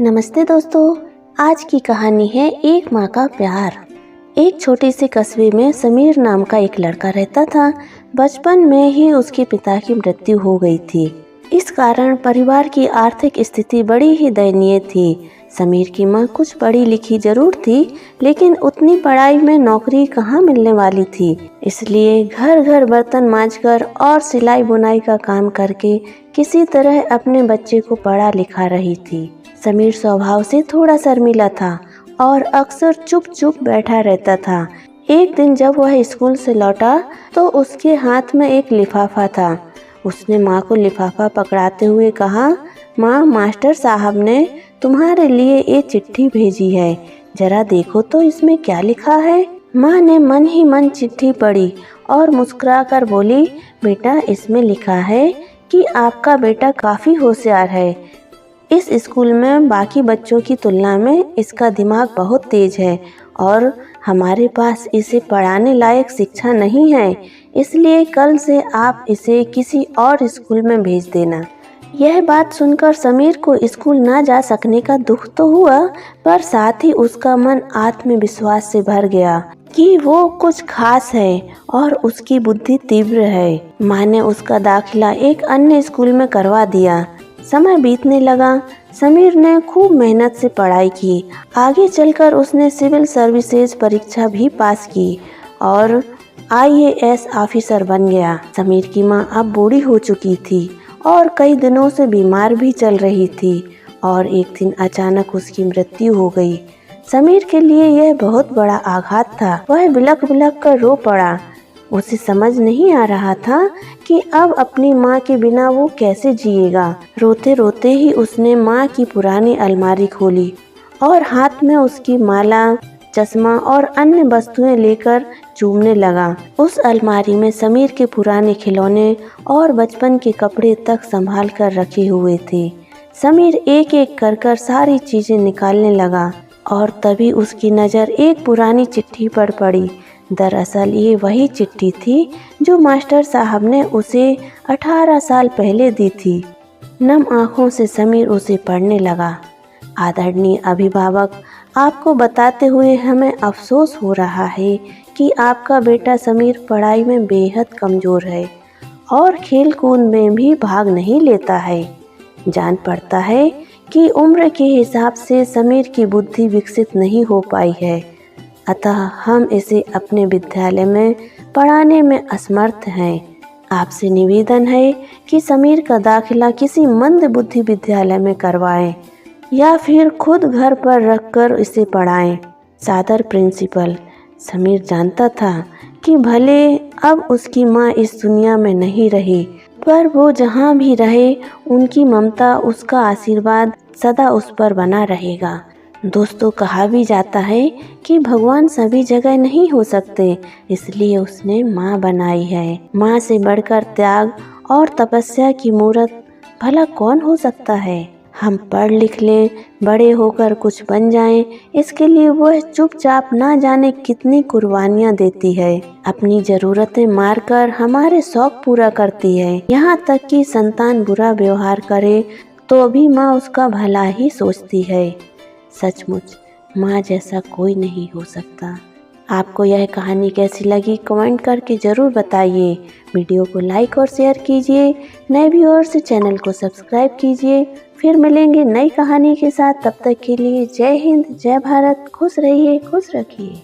नमस्ते दोस्तों, आज की कहानी है एक माँ का प्यार। एक छोटे से कस्बे में समीर नाम का एक लड़का रहता था। बचपन में ही उसके पिता की मृत्यु हो गई थी। इस कारण परिवार की आर्थिक स्थिति बड़ी ही दयनीय थी। समीर की माँ कुछ पढ़ी लिखी जरूर थी, लेकिन उतनी पढ़ाई में नौकरी कहाँ मिलने वाली थी। इसलिए घर घर बर्तन मांजकर और सिलाई बुनाई का काम करके किसी तरह अपने बच्चे को पढ़ा लिखा रही थी। समीर स्वभाव से थोड़ा शर्मीला था और अक्सर चुप चुप बैठा रहता था। एक दिन जब वह स्कूल से लौटा तो उसके हाथ में एक लिफाफा था। उसने माँ को लिफाफा पकड़ाते हुए कहा, माँ, मास्टर साहब ने तुम्हारे लिए ये चिट्ठी भेजी है, जरा देखो तो इसमें क्या लिखा है। माँ ने मन ही मन चिट्ठी पढ़ी और मुस्कुराकर बोली, बेटा, इसमें लिखा है कि आपका बेटा काफ़ी होशियार है। इस स्कूल में बाकी बच्चों की तुलना में इसका दिमाग बहुत तेज है और हमारे पास इसे पढ़ाने लायक शिक्षा नहीं है, इसलिए कल से आप इसे किसी और स्कूल में भेज देना। यह बात सुनकर समीर को स्कूल ना जा सकने का दुख तो हुआ, पर साथ ही उसका मन आत्मविश्वास से भर गया कि वो कुछ खास है और उसकी बुद्धि तीव्र है। माँ ने उसका दाखिला एक अन्य स्कूल में करवा दिया। समय बीतने लगा। समीर ने खूब मेहनत से पढ़ाई की। आगे चलकर उसने सिविल सर्विसेज परीक्षा भी पास की और IAS ऑफिसर बन गया। समीर की माँ अब बूढ़ी हो चुकी थी और कई दिनों से बीमार भी चल रही थी और एक दिन अचानक उसकी मृत्यु हो गई। समीर के लिए यह बहुत बड़ा आघात था। वह बिलख बिलख कर रो पड़ा। उसे समझ नहीं आ रहा था कि अब अपनी माँ के बिना वो कैसे जिएगा। रोते रोते ही उसने माँ की पुरानी अलमारी खोली और हाथ में उसकी माला, चश्मा और अन्य वस्तुएं लेकर चूमने लगा। उस अलमारी में समीर के पुराने खिलौने और बचपन के कपड़े तक संभाल कर रखे हुए थे। समीर एक एक कर सारी चीजें निकालने लगा और तभी उसकी नज़र एक पुरानी चिट्ठी पर पड़ी। दरअसल ये वही चिट्ठी थी जो मास्टर साहब ने उसे 18 साल पहले दी थी। नम आँखों से समीर उसे पढ़ने लगा। आदरणीय अभिभावक, आपको बताते हुए हमें अफसोस हो रहा है कि आपका बेटा समीर पढ़ाई में बेहद कमज़ोर है और खेल कूद में भी भाग नहीं लेता है। जान पड़ता है कि उम्र के हिसाब से समीर की बुद्धि विकसित नहीं हो पाई है, अतः हम इसे अपने विद्यालय में पढ़ाने में असमर्थ हैं। आपसे निवेदन है कि समीर का दाखिला किसी मंद बुद्धि विद्यालय में करवाएं या फिर खुद घर पर रखकर इसे पढ़ाएं। सादर प्रिंसिपल। समीर जानता था कि भले अब उसकी माँ इस दुनिया में नहीं रही, पर वो जहाँ भी रहे उनकी ममता, उसका आशीर्वाद सदा उस पर बना रहेगा। दोस्तों, कहा भी जाता है कि भगवान सभी जगह नहीं हो सकते, इसलिए उसने माँ बनाई है। माँ से बढ़कर त्याग और तपस्या की मूर्त भला कौन हो सकता है। हम पढ़ लिख लें, बड़े होकर कुछ बन जाएं, इसके लिए वह चुपचाप ना जाने कितनी कुर्बानियाँ देती है। अपनी ज़रूरतें मारकर हमारे शौक पूरा करती है। यहाँ तक कि संतान बुरा व्यवहार करे तो भी माँ उसका भला ही सोचती है। सचमुच माँ जैसा कोई नहीं हो सकता। आपको यह कहानी कैसी लगी कमेंट करके ज़रूर बताइए। वीडियो को लाइक और शेयर कीजिए। नए व्यूअर्स चैनल को सब्सक्राइब कीजिए। फिर मिलेंगे नई कहानी के साथ। तब तक के लिए जय हिंद, जय भारत। खुश रहिए, खुश रखिए।